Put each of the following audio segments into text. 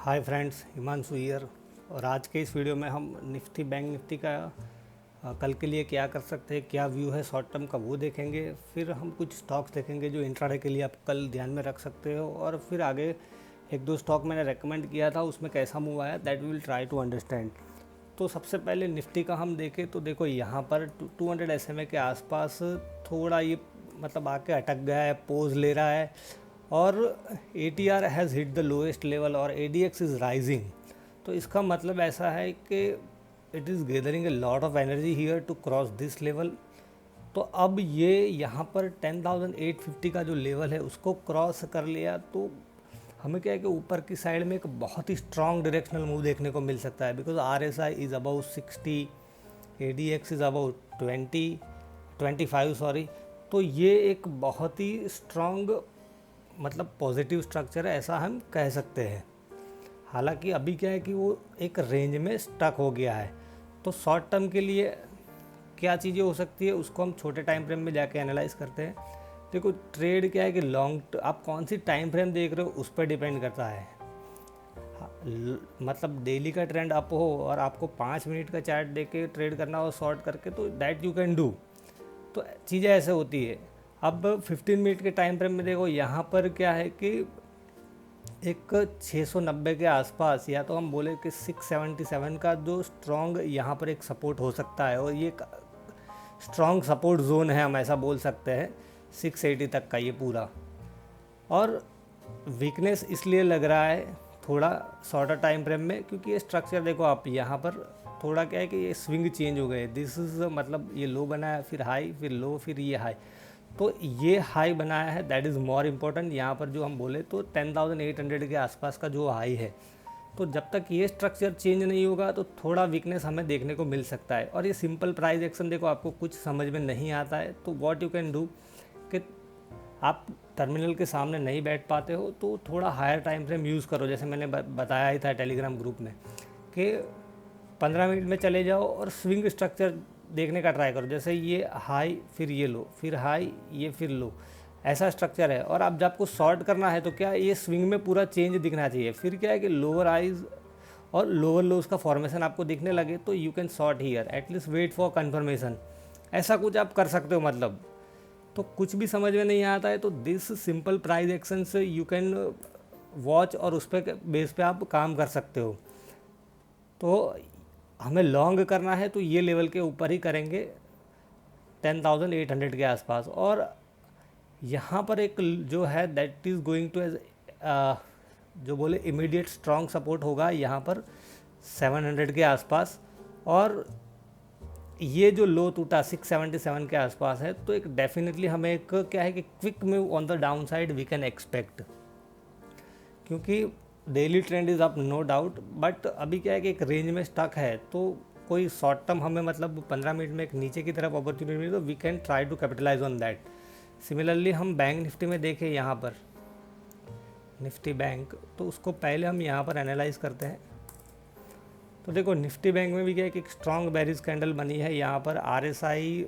Hi friends, Himanshu here. और आज के इस वीडियो में हम निफ्टी बैंक निफ्टी का कल के लिए क्या कर सकते हैं, क्या व्यू है शॉर्ट टर्म का, वो देखेंगे। फिर हम कुछ स्टॉक्स देखेंगे जो इंट्राडे के लिए आप कल ध्यान में रख सकते हो। और फिर आगे एक दो स्टॉक मैंने रेकमेंड किया था, उसमें कैसा मूव आया that will try to understand. तो सबसे पहले निफ्टी का हम देखें तो देखो यहाँ पर 200 SMA के आसपास थोड़ा ये मतलब आके अटक गया है, पोज ले रहा है। और ATR has hit the lowest level और ADX इज़ राइजिंग। तो इसका मतलब ऐसा है कि it is gathering a lot of energy here to cross this level. तो अब ये यहाँ पर 10,850 का जो लेवल है उसको क्रॉस कर लिया तो हमें क्या है कि ऊपर की साइड में एक बहुत ही स्ट्रॉन्ग डायरेक्शनल मूव देखने को मिल सकता है। Because RSI is about 60, ADX is about 25 sorry. तो ये एक बहुत ही स्ट्रॉन्ग मतलब पॉजिटिव स्ट्रक्चर है, ऐसा हम कह सकते हैं। हालांकि अभी क्या है कि वो एक रेंज में स्टक हो गया है। तो शॉर्ट टर्म के लिए क्या चीज़ें हो सकती है उसको हम छोटे टाइम फ्रेम में जाके एनालाइज करते हैं। देखो ट्रेड क्या है कि लॉन्ग आप कौन सी टाइम फ्रेम देख रहे हो उस पर डिपेंड करता है। मतलब डेली का ट्रेंड अप हो और आपको 5 मिनट का चार्ट दे के ट्रेड करना हो शॉर्ट करके, तो दैट यू कैन डू। तो चीज़ें ऐसे होती है। अब 15 मिनट के टाइम फ्रेम में देखो यहाँ पर क्या है कि एक 690 के आसपास, या तो हम बोले कि 677 का जो स्ट्रॉन्ग यहाँ पर एक सपोर्ट हो सकता है। और ये स्ट्रॉन्ग सपोर्ट जोन है, हम ऐसा बोल सकते हैं 680 तक का ये पूरा। और वीकनेस इसलिए लग रहा है थोड़ा शॉर्टर टाइम फ्रेम में, क्योंकि ये स्ट्रक्चर देखो आप यहाँ पर थोड़ा क्या है कि ये स्विंग चेंज हो गए। दिस इज़ मतलब ये लो बनाया, फिर हाई, फिर लो, फिर ये हाई। तो ये हाई बनाया है, दैट इज़ मोर इम्पोर्टेंट। यहाँ पर जो हम बोले तो 10,800 के आसपास का जो हाई है, तो जब तक ये स्ट्रक्चर चेंज नहीं होगा तो थोड़ा वीकनेस हमें देखने को मिल सकता है। और ये सिंपल प्राइस एक्शन देखो आपको कुछ समझ में नहीं आता है तो व्हाट यू कैन डू कि आप टर्मिनल के सामने नहीं बैठ पाते हो तो थोड़ा हायर टाइम फ्रेम यूज़ करो। जैसे मैंने बताया ही था टेलीग्राम ग्रुप में कि 15 मिनट में चले जाओ और स्विंग स्ट्रक्चर देखने का ट्राई करो। जैसे ये हाई, फिर ये लो, फिर हाई, ये फिर लो, ऐसा स्ट्रक्चर है। और अब जब आपको शॉर्ट करना है तो क्या ये स्विंग में पूरा चेंज दिखना चाहिए। फिर क्या है कि लोअर हाइज और लोअर लोज का फॉर्मेशन आपको दिखने लगे तो you can short here, at least wait for confirmation. ऐसा कुछ आप कर सकते हो। मतलब तो कुछ भी समझ में नहीं आता है तो दिस सिंपल प्राइस एक्शन से यू कैन वॉच और उस पर बेस पे आप काम कर सकते हो। तो हमें लॉन्ग करना है तो ये लेवल के ऊपर ही करेंगे 10,800 के आसपास। और यहाँ पर एक जो है that is going to edge जो बोले इमीडिएट स्ट्रॉन्ग सपोर्ट होगा यहाँ पर 700 के आसपास। और ये जो लो टूटा 677 के आसपास है तो एक डेफिनेटली हमें एक क्या है कि quick move on the down side we can expect, क्योंकि daily trend is up no doubt. But अभी क्या है कि एक रेंज में स्टक है तो कोई शॉर्ट टर्म हमें मतलब 15 मिनट में एक नीचे की तरफ अपॉर्चुनिटी मिली तो we can try to capitalize on that. Similarly हम बैंक निफ्टी में देखें, यहाँ पर निफ्टी बैंक, तो उसको पहले हम यहाँ पर एनालाइज करते हैं। तो देखो निफ्टी बैंक में भी क्या है कि एक स्ट्रॉन्ग बेरिज कैंडल बनी है। यहाँ पर RSI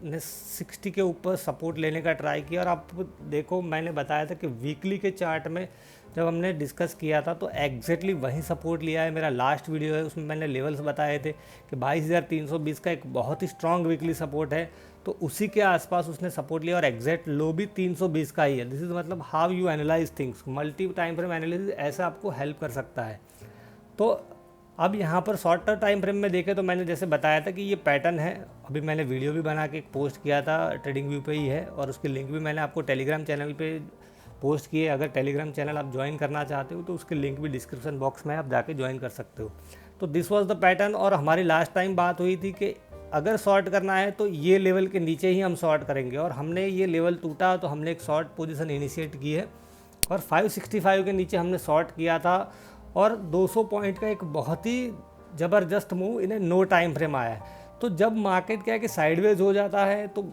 ने 60 के ऊपर सपोर्ट लेने का ट्राई किया। और आप देखो मैंने बताया था कि वीकली के चार्ट में जब हमने डिस्कस किया था तो एग्जैक्टली वही सपोर्ट लिया है। मेरा लास्ट वीडियो है उसमें मैंने लेवल्स बताए थे कि 22,320 का एक बहुत ही स्ट्रॉन्ग वीकली सपोर्ट है, तो उसी के आसपास उसने सपोर्ट लिया। और एग्जैक्ट लो भी 320 का ही है। दिस इज़ मतलब how you analyse things. Multi time frame analysis ऐसा आपको हेल्प कर सकता है। तो अब यहाँ पर शॉर्टर टाइम फ्रेम में देखें तो मैंने जैसे बताया था कि ये पैटर्न है। अभी मैंने वीडियो भी बना के एक पोस्ट किया था, ट्रेडिंग व्यू पे ही है, और उसकी लिंक भी मैंने आपको टेलीग्राम चैनल पे पोस्ट की है। अगर टेलीग्राम चैनल आप ज्वाइन करना चाहते हो तो उसकी लिंक भी डिस्क्रिप्शन बॉक्स में आप जाके ज्वाइन कर सकते हो। तो दिस वाज द पैटर्न। और हमारी लास्ट टाइम बात हुई थी कि अगर शॉर्ट करना है तो ये लेवल के नीचे ही हम शॉर्ट करेंगे। और हमने ये लेवल टूटा तो हमने एक शॉर्ट पोजीशन इनिशिएट की है और 565 के नीचे हमने शॉर्ट किया था। और 200 पॉइंट का एक बहुत ही ज़बरदस्त मूव इन्हें नो टाइम फ्रेम आया है। तो जब मार्केट क्या है कि साइडवेज हो जाता है तो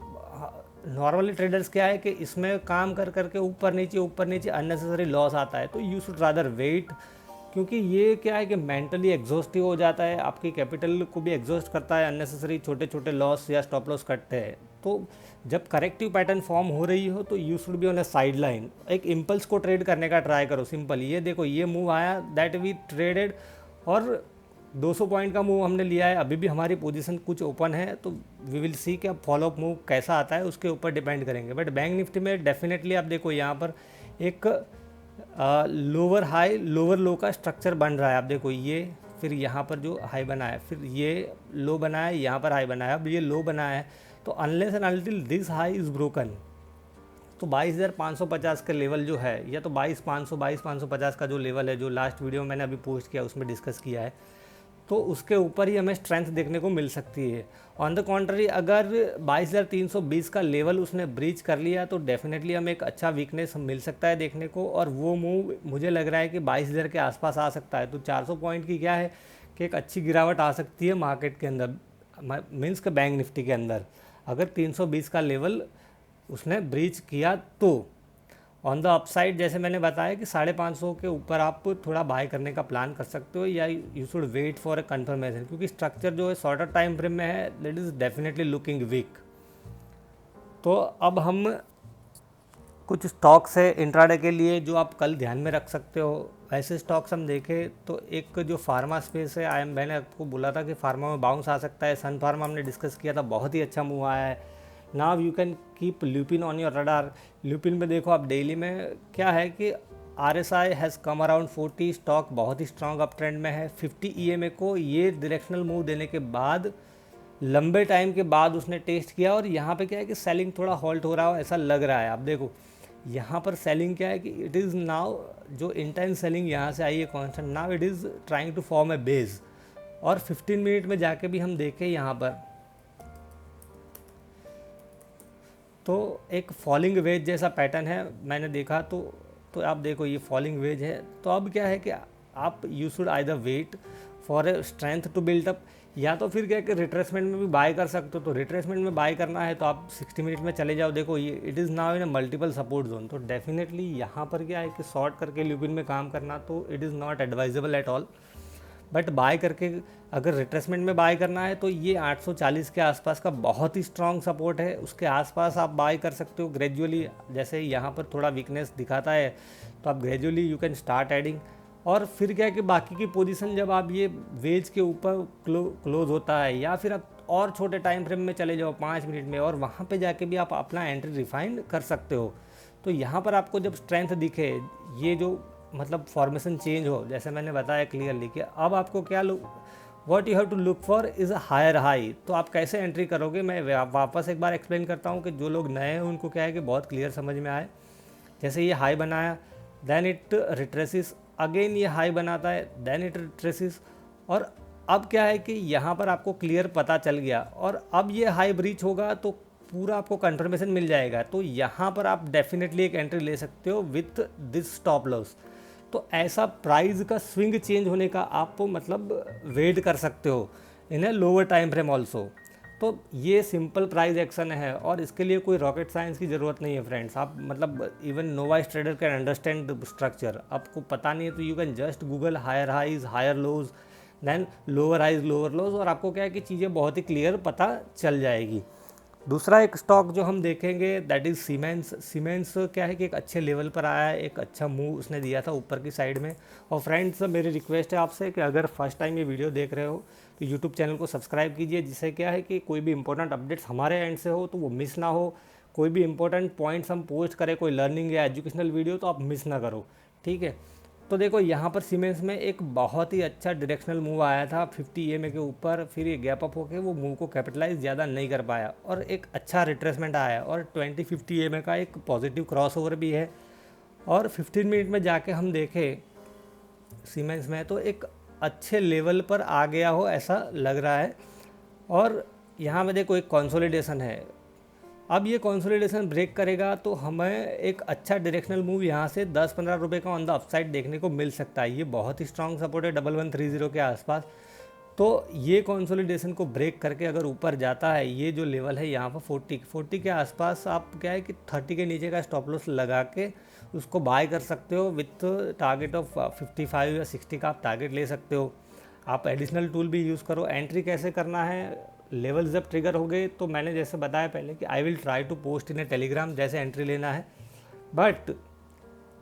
नॉर्मली ट्रेडर्स क्या है कि इसमें काम कर करके ऊपर नीचे अननेसेसरी लॉस आता है। तो यू शुड रादर वेट क्योंकि ये क्या है कि मेंटली एग्जॉस्टिव हो जाता है, आपकी कैपिटल को भी एग्जॉस्ट करता है, अननेसेसरी छोटे छोटे लॉस या स्टॉप लॉस कटते हैं। तो जब करेक्टिव पैटर्न फॉर्म हो रही हो तो you should be on a side line, एक इम्पल्स को ट्रेड करने का ट्राई करो। सिंपल, ये देखो ये मूव आया दैट वी ट्रेडेड, और 200 पॉइंट का मूव हमने लिया है, अभी भी हमारी पोजीशन कुछ ओपन है, तो वी विल सी कि अब फॉलोअप मूव कैसा आता है उसके ऊपर डिपेंड करेंगे। बट बैंक निफ्टी में डेफिनेटली आप देखो यहाँ पर एक लोअर हाई लोअर लो का स्ट्रक्चर बन रहा है। आप देखो ये, फिर यहाँ पर जो हाई बना है, फिर ये लो बना है, यहाँ पर हाई बना है, अब ये लो बना है। तो unless and until this high is broken, तो 22,550 का लेवल जो है, या तो 22,550 का जो लेवल है, जो लास्ट वीडियो मैंने अभी पोस्ट किया उसमें डिस्कस किया है, तो उसके ऊपर ही हमें स्ट्रेंथ देखने को मिल सकती है। ऑन द कॉन्ट्ररी, अगर 22,320 का लेवल उसने ब्रीच कर लिया तो डेफिनेटली हमें एक अच्छा वीकनेस मिल सकता है देखने को, और वो मूव मुझे लग रहा है कि 22,000 के आसपास आ सकता है। तो 400 पॉइंट की क्या है कि एक अच्छी गिरावट आ सकती है मार्केट के अंदर, मीन्स के बैंक निफ्टी के अंदर, अगर 320 का लेवल उसने ब्रीच किया तो। ऑन द अपसाइड जैसे मैंने बताया कि 550 के ऊपर आप थोड़ा बाय करने का प्लान कर सकते हो, या you should wait for a confirmation, क्योंकि स्ट्रक्चर जो है शॉर्टर टाइम फ्रेम में है, that is definitely looking weak. तो अब हम कुछ स्टॉक्स है इंट्राडे के लिए जो आप कल ध्यान में रख सकते हो। ऐसे स्टॉक्स हम देखें तो एक जो फार्मा स्पेस है, मैंने आपको बोला था कि फार्मा में बाउंस आ सकता है, सन फार्मा हमने डिस्कस किया था, बहुत ही अच्छा मूव आया है। Now you can keep lupin on your radar. Lupin में देखो आप डेली में क्या है कि RSI has come around 40, stock बहुत ही स्ट्रॉन्ग अप ट्रेंड में है। 50 EMA को ये डायरेक्शनल मूव देने के बाद लंबे टाइम के बाद उसने टेस्ट किया, और यहाँ पे क्या है कि सेलिंग थोड़ा हॉल्ट हो रहा हो ऐसा लग रहा है। आप देखो यहाँ पर सेलिंग क्या है कि इट इज़ नाउ, जो इंटेंस सेलिंग यहाँ से आई है constant, now it is trying to form a base. और 15 मिनट में जाके भी हम देखें यहाँ पर तो एक फॉलिंग वेज जैसा पैटर्न है मैंने देखा, तो आप देखो ये फॉलिंग वेज है। तो अब क्या है कि आप you should either wait for a strength to built up, या तो फिर क्या है कि रिट्रेसमेंट में भी बाय कर सकते हो। तो रिट्रेसमेंट में बाय करना है तो आप 60 मिनट में चले जाओ। देखो ये it is now in A multiple support zone, तो डेफिनेटली यहाँ पर क्या है कि शॉर्ट करके ल्यूपिन में काम करना तो it is not advisable at all. But by करके अगर रिट्रेसमेंट में बाय करना है तो ये 840 के आसपास का बहुत ही स्ट्रॉन्ग सपोर्ट है, उसके आसपास आप बाय कर सकते हो ग्रेजुअली। जैसे यहाँ पर थोड़ा वीकनेस दिखाता है तो आप gradually you can start adding. और फिर क्या है कि बाकी की पोजीशन जब आप ये वेज के ऊपर क्लोज होता है, या फिर आप और छोटे टाइम फ्रेम में चले जाओ 5 मिनट में, और वहाँ पे जाके भी आप अपना एंट्री रिफाइन कर सकते हो। तो यहाँ पर आपको जब स्ट्रेंथ दिखे, ये जो मतलब फॉर्मेशन चेंज हो, जैसे मैंने बताया क्लियरली कि अब आपको क्या what you have to look for is a higher high. तो आप कैसे एंट्री करोगे, मैं वापस एक बार एक्सप्लेन करता हूँ कि जो लोग नए हैं उनको क्या है कि बहुत क्लियर समझ में आए। जैसे ये हाई बनाया, देन इट रिट्रेसिस, अगेन ये हाई बनाता है, देन इट रिट्रेसिस, और अब क्या है कि यहाँ पर आपको क्लियर पता चल गया, और अब ये हाई ब्रीच होगा तो पूरा आपको कंफर्मेशन मिल जाएगा। तो यहाँ पर आप डेफिनेटली एक एंट्री ले सकते हो विथ दिस स्टॉप लॉस। तो ऐसा प्राइस का स्विंग चेंज होने का आप मतलब वेट कर सकते हो in a lower time frame also. तो ये सिंपल प्राइस एक्शन है, और इसके लिए कोई रॉकेट साइंस की ज़रूरत नहीं है फ्रेंड्स। आप मतलब even novice trader can understand the structure. आपको पता नहीं है तो you can just Google higher highs higher lows, then lower highs lower lows, और आपको क्या है कि चीज़ें बहुत ही क्लियर पता चल जाएगी। दूसरा एक स्टॉक जो हम देखेंगे दैट इज़ सीमेंस। सीमेंस क्या है कि एक अच्छे लेवल पर आया है, एक अच्छा मूव उसने दिया था ऊपर की साइड में। और फ्रेंड्स मेरी रिक्वेस्ट है आपसे कि अगर फर्स्ट टाइम ये वीडियो देख रहे हो तो यूट्यूब चैनल को सब्सक्राइब कीजिए, जिससे क्या है कि कोई भी इंपॉर्टेंट अपडेट्स हमारे एंड से हो तो वो मिस ना हो। कोई भी इंपॉर्टेंट पॉइंट्स हम पोस्ट करें, कोई लर्निंग या एजुकेशनल वीडियो, तो आप मिस ना करो, ठीक है। तो देखो यहाँ पर सीमेंस में एक बहुत ही अच्छा डायरेक्शनल मूव आया था 50 EMA के ऊपर, फिर ये गैप अप होकर वो मूव को कैपिटलाइज ज़्यादा नहीं कर पाया, और एक अच्छा रिट्रेसमेंट आया, और 20-50 EMA का एक पॉजिटिव क्रॉसओवर भी है। और 15 मिनट में जाके हम देखें सीमेंस में तो एक अच्छे लेवल पर आ गया हो ऐसा लग रहा है। और यहाँ में देखो एक कंसोलिडेशन है, अब ये कंसोलिडेशन ब्रेक करेगा तो हमें एक अच्छा डायरेक्शनल मूव यहाँ से 10-15 रुपये का ऑन द अपसाइड देखने को मिल सकता है। ये बहुत ही स्ट्रॉन्ग सपोर्ट है 1130 के आसपास। तो ये कंसोलिडेशन को ब्रेक करके अगर ऊपर जाता है, ये जो लेवल है यहाँ पर 40 के आसपास, आप क्या है कि 30 के नीचे का स्टॉप लॉस लगा के उसको बाय कर सकते हो विथ टारगेट ऑफ 55 या 60 का आप टारगेट ले सकते हो। आप एडिशनल टूल भी यूज़ करो। एंट्री कैसे करना है, लेवल जब ट्रिगर हो गए तो मैंने जैसे बताया पहले कि I will try to post in a Telegram जैसे एंट्री लेना है, बट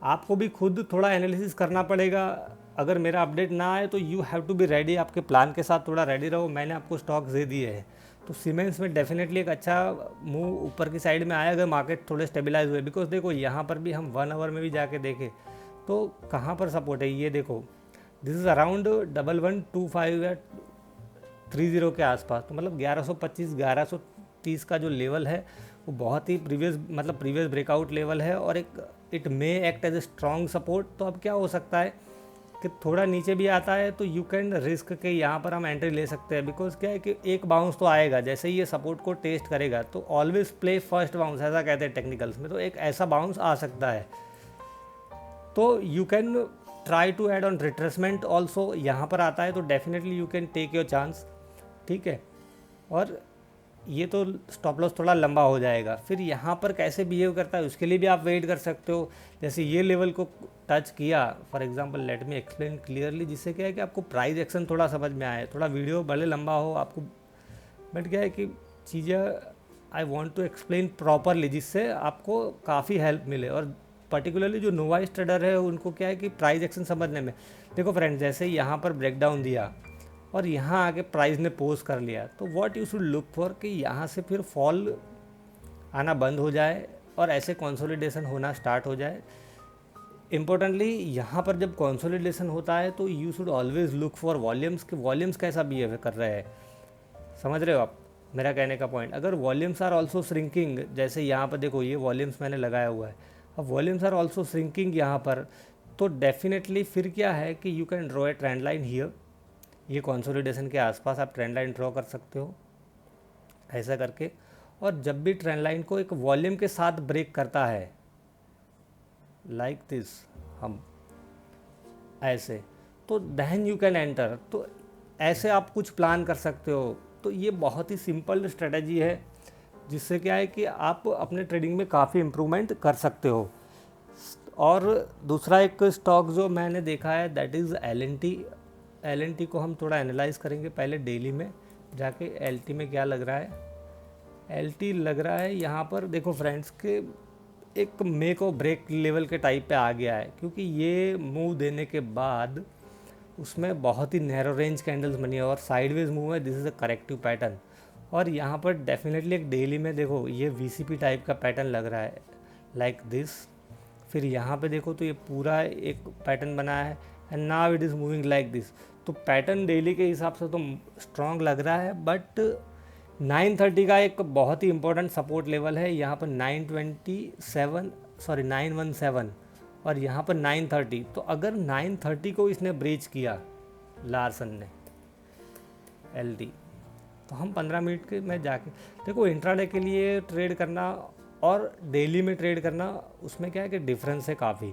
आपको भी खुद थोड़ा एनालिसिस करना पड़ेगा। अगर मेरा अपडेट ना आए तो you have to be ready, आपके प्लान के साथ थोड़ा रेडी रहो। मैंने आपको स्टॉक्स दे दिए हैं, तो सीमेंस में डेफिनेटली एक अच्छा मूव ऊपर की साइड में आया अगर मार्केट थोड़े स्टेबलाइज हुए। बिकॉज देखो यहाँ पर भी हम 1 आवर में भी जाके देखें तो कहाँ पर सपोर्ट है, ये देखो दिस इज़ अराउंड 1125 या 30 के आसपास। तो मतलब 1125 1130 का जो लेवल है वो बहुत ही प्रीवियस ब्रेकआउट लेवल है, और एक it may act as a strong support. तो अब क्या हो सकता है कि थोड़ा नीचे भी आता है तो यू कैन रिस्क के यहाँ पर हम एंट्री ले सकते हैं। बिकॉज क्या है कि एक बाउंस तो आएगा, जैसे ही ये सपोर्ट को टेस्ट करेगा तो ऑलवेज प्ले फर्स्ट बाउंस, ऐसा कहते हैं टेक्निकल्स में। तो एक ऐसा बाउंस आ सकता है, तो you can try to add on retracement also. यहाँ पर आता है तो definitely you can take your chance, ठीक है। और ये तो स्टॉप लॉस थोड़ा लंबा हो जाएगा। फिर यहाँ पर कैसे बिहेव करता है उसके लिए भी आप वेट कर सकते हो। जैसे ये लेवल को टच किया, for example let me explain clearly, जिससे क्या है कि आपको प्राइस एक्शन थोड़ा समझ में आए। थोड़ा वीडियो भले लंबा हो आपको, बट क्या है कि चीज़ें I want to explain properly, जिससे आपको काफ़ी हेल्प मिले। और पर्टिकुलरली जो नोवाइस ट्रेडर है उनको क्या है कि प्राइस एक्शन समझने में, देखो फ्रेंड्स जैसे यहाँ पर ब्रेकडाउन दिया और यहाँ आके प्राइस ने पोज कर लिया, तो what you should look for कि यहाँ से फिर फॉल आना बंद हो जाए और ऐसे कंसोलिडेशन होना स्टार्ट हो जाए। इम्पोर्टेंटली यहाँ पर जब कंसोलिडेशन होता है तो you should always look for volumes, कि वॉल्यूम्स कैसा बिहेव कर रहे हैं। समझ रहे हो आप मेरा कहने का पॉइंट। अगर वॉल्यूम्स आर ऑल्सो श्रिंकिंग, जैसे यहाँ पर देखो ये वॉल्यूम्स मैंने लगाया हुआ है, अब वॉल्यूम्स आर ऑल्सो श्रिंकिंग यहाँ पर, तो डेफिनेटली फिर क्या है कि you can draw a trend line here. ये कंसोलिडेशन के आसपास आप ट्रेंड लाइन ड्रॉ कर सकते हो ऐसा करके। और जब भी ट्रेंड लाइन को एक वॉल्यूम के साथ ब्रेक करता है लाइक दिस, हम ऐसे, तो देन यू कैन एंटर। तो ऐसे आप कुछ प्लान कर सकते हो। तो ये बहुत ही सिंपल स्ट्रेटजी है, जिससे क्या है कि आप अपने ट्रेडिंग में काफ़ी इम्प्रूवमेंट कर सकते हो। और दूसरा एक स्टॉक जो मैंने देखा है दैट इज़ LNT को हम थोड़ा एनालाइज करेंगे पहले डेली में जाके। LT में क्या लग रहा है, LT लग रहा है यहाँ पर देखो फ्रेंड्स के एक मेक और ब्रेक लेवल के टाइप पे आ गया है, क्योंकि ये मूव देने के बाद उसमें बहुत ही नैरो रेंज कैंडल्स बनी है और साइडवेज मूव है। This is a corrective pattern. और यहाँ पर डेफिनेटली एक डेली में देखो ये VCP टाइप का पैटर्न लग रहा है लाइक दिस। फिर यहाँ पे देखो तो ये पूरा एक पैटर्न बना है and now it is moving like this. तो पैटर्न डेली के हिसाब से तो स्ट्रॉन्ग लग रहा है, बट 930 का एक बहुत ही इंपॉर्टेंट सपोर्ट लेवल है यहाँ पर 917 और यहाँ पर 930। तो अगर 930 को इसने ब्रीच किया लार्सन ने LT, तो हम 15 मिनट के में जाके देखो इंट्राडे के लिए ट्रेड करना और डेली में ट्रेड करना, उसमें क्या है कि डिफरेंस है काफ़ी।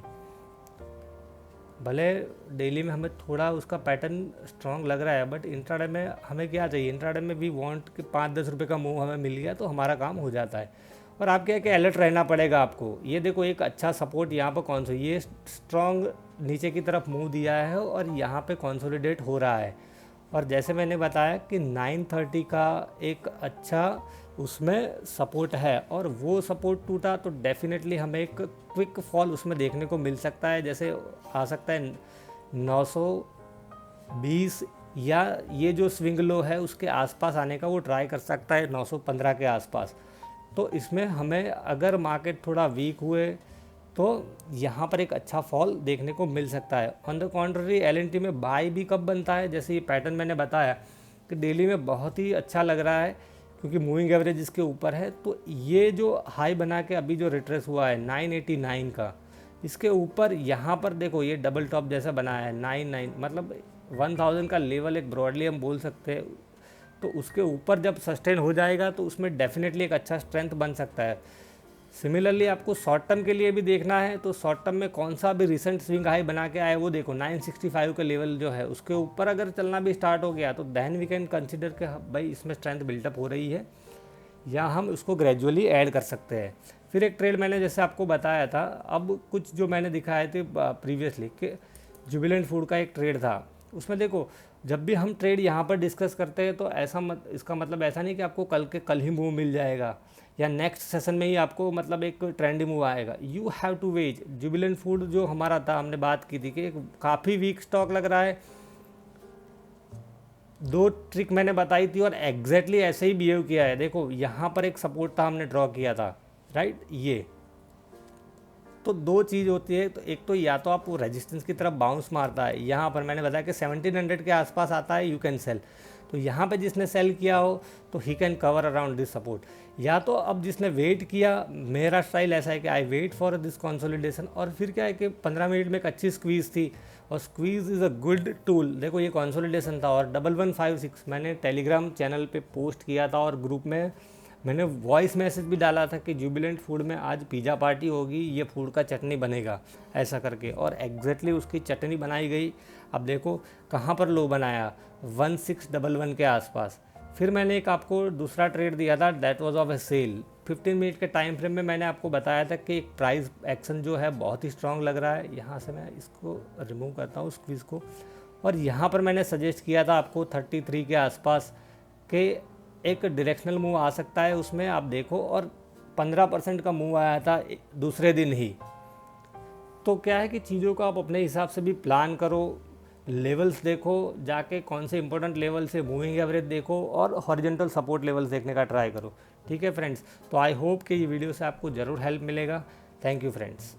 भले डेली में हमें थोड़ा उसका पैटर्न स्ट्रॉन्ग लग रहा है, बट इंट्राडे में हमें क्या चाहिए, इंट्राडे में भी वांट कि 5-10 रुपये का मूव हमें मिल गया तो हमारा काम हो जाता है। और आप क्या है कि अलर्ट रहना पड़ेगा आपको। ये देखो एक अच्छा सपोर्ट यहाँ पर कौन सा, ये स्ट्रॉन्ग नीचे की तरफ मूव दिया है और यहाँ पे कंसोलिडेट हो रहा है। और जैसे मैंने बताया कि 930 का एक अच्छा उसमें सपोर्ट है, और वो सपोर्ट टूटा तो डेफिनेटली हमें एक क्विक फॉल उसमें देखने को मिल सकता है। जैसे आ सकता है 920, या ये जो स्विंग लो है उसके आसपास आने का वो ट्राई कर सकता है 915 के आसपास। तो इसमें हमें अगर मार्केट थोड़ा वीक हुए तो यहाँ पर एक अच्छा फॉल देखने को मिल सकता है। ऑन द कॉन्ट्ररी LNT में बाय भी कब बनता है, जैसे ये पैटर्न मैंने बताया कि डेली में बहुत ही अच्छा लग रहा है क्योंकि मूविंग एवरेज इसके ऊपर है। तो ये जो हाई बना के अभी जो रिट्रेस हुआ है 989 का, इसके ऊपर यहाँ पर देखो ये डबल टॉप जैसा बनाया है 99, मतलब 1000 का लेवल एक ब्रॉडली हम बोल सकते हैं। तो उसके ऊपर जब सस्टेन हो जाएगा तो उसमें डेफिनेटली एक अच्छा स्ट्रेंथ बन सकता है। सिमिलरली आपको शॉर्ट टर्म के लिए भी देखना है, तो शॉर्ट टर्म में कौन सा भी रिसेंट स्विंग हाई बना के आए वो देखो 965 का लेवल जो है उसके ऊपर अगर चलना भी स्टार्ट हो गया तो देन वी कैन कंसिडर कि भाई इसमें स्ट्रेंथ बिल्टअप हो रही है। या हम उसको ग्रेजुअली ऐड कर सकते हैं। फिर एक ट्रेड मैंने जैसे आपको बताया था, अब कुछ जो मैंने दिखाए थे प्रीवियसली कि जुबिलेंट फूड का एक ट्रेड था, उसमें देखो जब भी हम ट्रेड यहाँ पर डिस्कस करते हैं तो इसका मतलब ऐसा नहीं कि आपको कल के कल ही मूव मिल जाएगा या नेक्स्ट सेशन में ही आपको मतलब एक ट्रेंडी मूव आएगा। You have to wait. Jubilant Food जो हमारा था, हमने बात की थी कि काफ़ी वीक स्टॉक लग रहा है, 2 ट्रिक मैंने बताई थी और एग्जैक्टली ऐसे ही बिहेव किया है। देखो यहाँ पर एक सपोर्ट था, हमने ड्रॉ किया था, राइट, ये तो 2 चीज़ होती है। तो एक तो या तो आप रेजिस्टेंस की तरफ बाउंस मारता है, यहाँ पर मैंने बताया कि 1700 के आसपास आता है, यू कैन सेल। तो यहाँ पे जिसने सेल किया हो तो he can cover around this support. या तो अब जिसने वेट किया, मेरा स्टाइल ऐसा है कि I wait for this consolidation, और फिर क्या है कि 15 मिनट में एक अच्छी स्क्वीज़ थी, और squeeze is a good tool. देखो ये कंसोलिडेशन था, और 1156 मैंने टेलीग्राम चैनल पे पोस्ट किया था, और ग्रुप में मैंने वॉइस मैसेज भी डाला था कि जुबिलेंट फूड में आज पिज़्ज़ा पार्टी होगी, ये फूड का चटनी बनेगा ऐसा करके, और एग्जैक्टली उसकी चटनी बनाई गई। अब देखो कहाँ पर लो बनाया, 1611 के आसपास। फिर मैंने एक आपको दूसरा ट्रेड दिया था, that was of a sell. 15 minute के टाइम फ्रेम में मैंने आपको बताया था कि एक प्राइस एक्शन जो है बहुत ही स्ट्रांग लग रहा है। यहाँ से मैं इसको रिमूव करता हूँ स्क्वीज़ को, और यहाँ पर मैंने सजेस्ट किया था आपको 33 के आसपास के एक डायरेक्शनल मूव आ सकता है उसमें, आप देखो, और 15% का मूव आया था दूसरे दिन ही। तो क्या है कि चीज़ों को आप अपने हिसाब से भी प्लान करो, लेवल्स देखो जाके, कौन से इंपॉर्टेंट लेवल से मूविंग एवरेज देखो, और हॉरिजॉन्टल सपोर्ट लेवल्स देखने का ट्राई करो। ठीक है फ्रेंड्स, तो आई होप कि ये वीडियो से आपको ज़रूर हेल्प मिलेगा। Thank you friends.